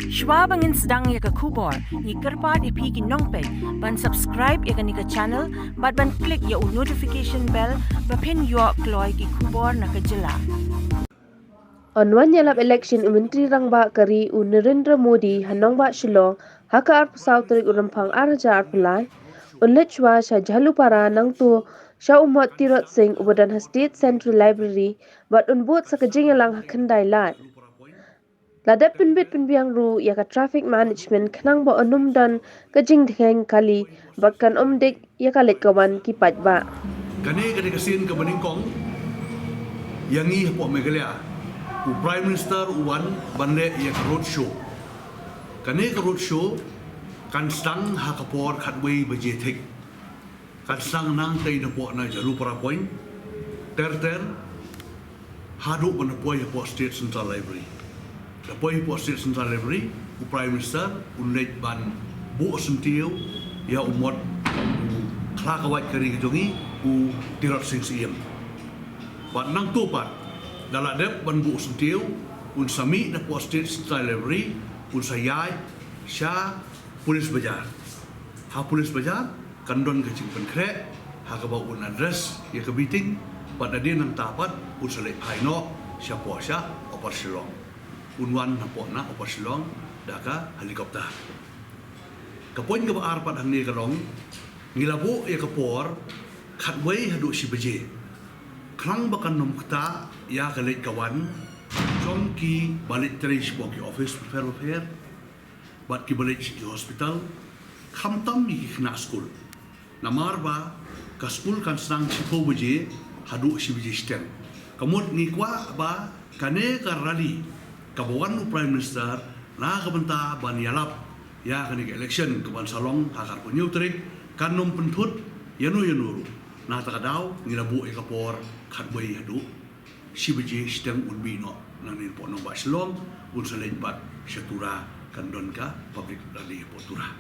Shwa bangin sedang ya ke kubor, ni kerpat ipi ki nongpek, ban subscribe ya ke ni ke channel, ban klik ya notification bell, pen yo kloy ki kubor na ke jela. On Wan Ialap Elekshon Myntri Rangbah kari Narendra Modi Nongbah Shillong Haka Tarik Rymphang Raja Arpulai, leit shwa jhalupara nangto umat tirot sing ubadan State Central Library bat unbut sa jingialang khyndai leit. Ladap pynbit ru iaka traffic management khnang ba onum dan jingdheng kali bakkan omdik iaka leit kawan ki paidbah. Kani kasin ke Beningkong yangi po Meghalaya u Prime Minister Wan bande ia road show. Kani ke road show kan stang hakapor khatway bajetek. Kan stang nang tay na po na jhalupara point. Ter hadu ban po po State Central Library. Da po State Central Library u Prime Minister leit ban bu sentiu ya umot klakawat kari jongi u tirot sing siem. Bat nangto pat dala dep ban bu sentiu un sami na po State Central Library un sayai sha polis bajar. Ha polis bajar kandon ke cingpen krek ha ka ba un address ya ke meeting pat adin nang tapat un salai phaino sha po sha opar Shillong. Un wan na po na opar Shillong daka helikopter. Kapoin ke ba arpat hang ni kalong ngilabu ya kapor khatway hadu si beje khnang bakan nom kta ya kalait kawan jom ki balik trace bo ki office fair bat ki balik ki hospital khamtam mi ki khna school namar ba ka school kan sang sipo beje hadu si beje stem kamut ni kwa ba kane ka rally kabawan prime minister na kabanta ban Ialap ya kani election kaban salong hakar punyu Tarik kanom pentut yanu na takadaw ngilabu e kapor khatway hadu sibeje stem unbi no nang nin po Nongbah Shillong un salen bat syatura kandon ka public rally potura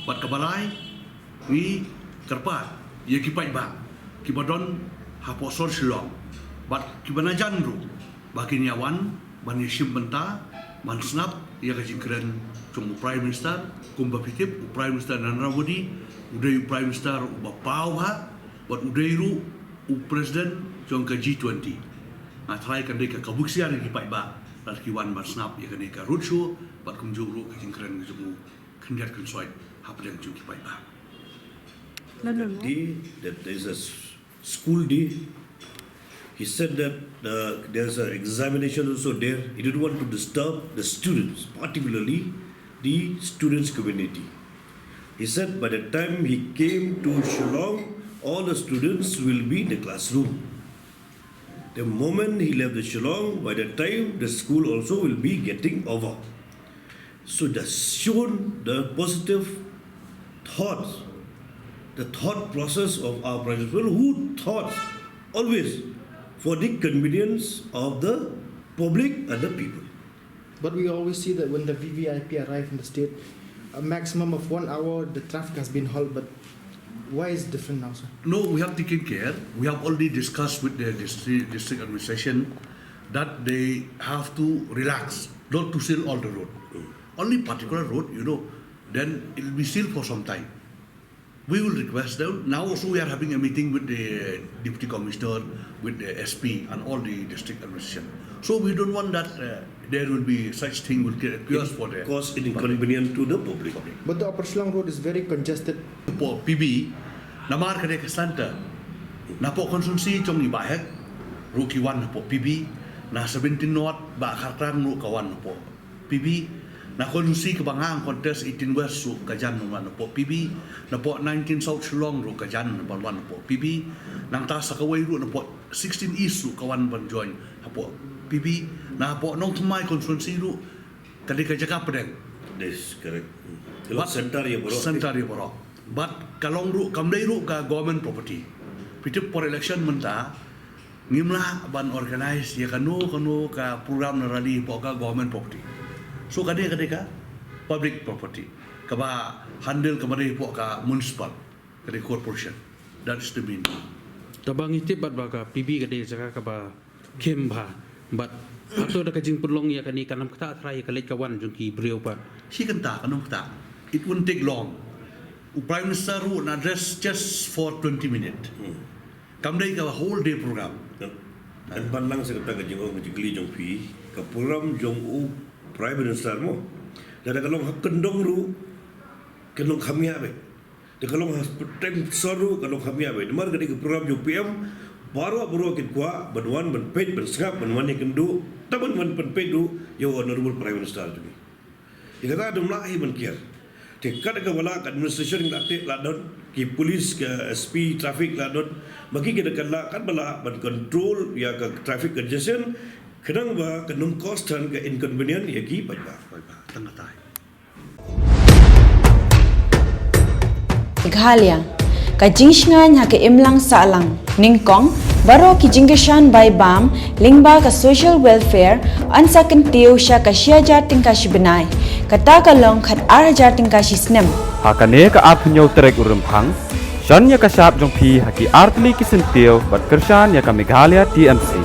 bat kabalai ni kerpat ye ki paidbah ki badon haposor Shillong bat ki banajan ru bakin yawan ban yishim benta man snap ya ka jingkren cum prime minister kumba pitip prime minister Narendra Modi udai prime minister bapau ha buat udai ru president jong ke G20 na try kan deka kabuksian ki paidbah dan ki wan ban snap ya kan deka road show bat kumju ru ke jingkren jumu khendiat kan soit hapdeng ju ki paidbah that there is a school day. He said that there's an examination also there. He didn't want to disturb the students, particularly the students' community. He said by the time he came to Shillong, all the students will be in the classroom. The moment he left the Shillong, by the time the school also will be getting over. So that's shown the positive thoughts, the thought process of our principal who thought always for the convenience of the public and the people. But we always see that when the VVIP arrive in the state, a maximum of 1 hour, the traffic has been halted. But why is it different now, sir? No, we have taken care. We have already discussed with the district administration that they have to relax, not to seal all the road. Only particular road, then it will be sealed for some time. We will request them. Now also we are having a meeting with the Deputy Commissioner, with the SP and all the district administration. So we don't want that there will be such thing will occurs for the cause inconvenience to the public. But the Upper Shillong Road is very congested. Po PB, namar kade kasanta. Na po konsumsi chong ibahek, ruki wan na po PB, na 17 not ba kartang ru kawan na po PB. Na konsumsi kebangang kontes 18 West ru kajan na po PB, na po 19 South Shillong ru kajan na po PB, nang ta sa kaway ru na po 16 East ru kawan ban join na po PB, na po nong tumay konsumsi ru kadi kajaka pedeng. Yes, correct. Center ya bro. Center ya bro. But kalong ru kamdai ru ka government property. Pitip for election menta ngimlah ban organize ya kanu ka program na rally po ka government property. So kade ka public property. Kaba handle kamari po ka municipal kade corporation. That's the meaning. Tabang itip bat baka PB kade saka kaba kem ba but Atau ada kajing perlong ya kani kanam kata try ka leit kawan jungki beliau pa. He can talk, it won't take long. Prime Minister will address just for 20 minutes. Come day ka whole day program. Dan pandang saya kata kajing orang kajing geli jong pi ke program jong Prime Minister mo. Dan kalau kendong ru kendong kami abe. Dan kalau tem soru kalau kami abe. Demar kadi ke program jong PM baru kit kuah banwan benpet bensengap banwan yang kendu taman ban benpet du yo honorable Prime Minister tu. Dia kata ada melahi benkiar. Dekat ke wala administration latih ladon ki polis ke SP traffic ladon bagi kita kala kan bala ban control ya ke traffic congestion kenang ba kenung cost dan ke inconvenient ya ki paidbah tengah tai. Meghalaya ka jingsngan ha ke imlang salang ningkong baro ki jingeshan by bam lingba ka social welfare ansa kan teu sha ka shiaja tingka shibenai kata kalong khat arja tingka shisnem hakane ka apnyo Tarik Rymphang shan ya ka sap jong phi haki artli kisentio bat kershan ya ka Meghalaya TMC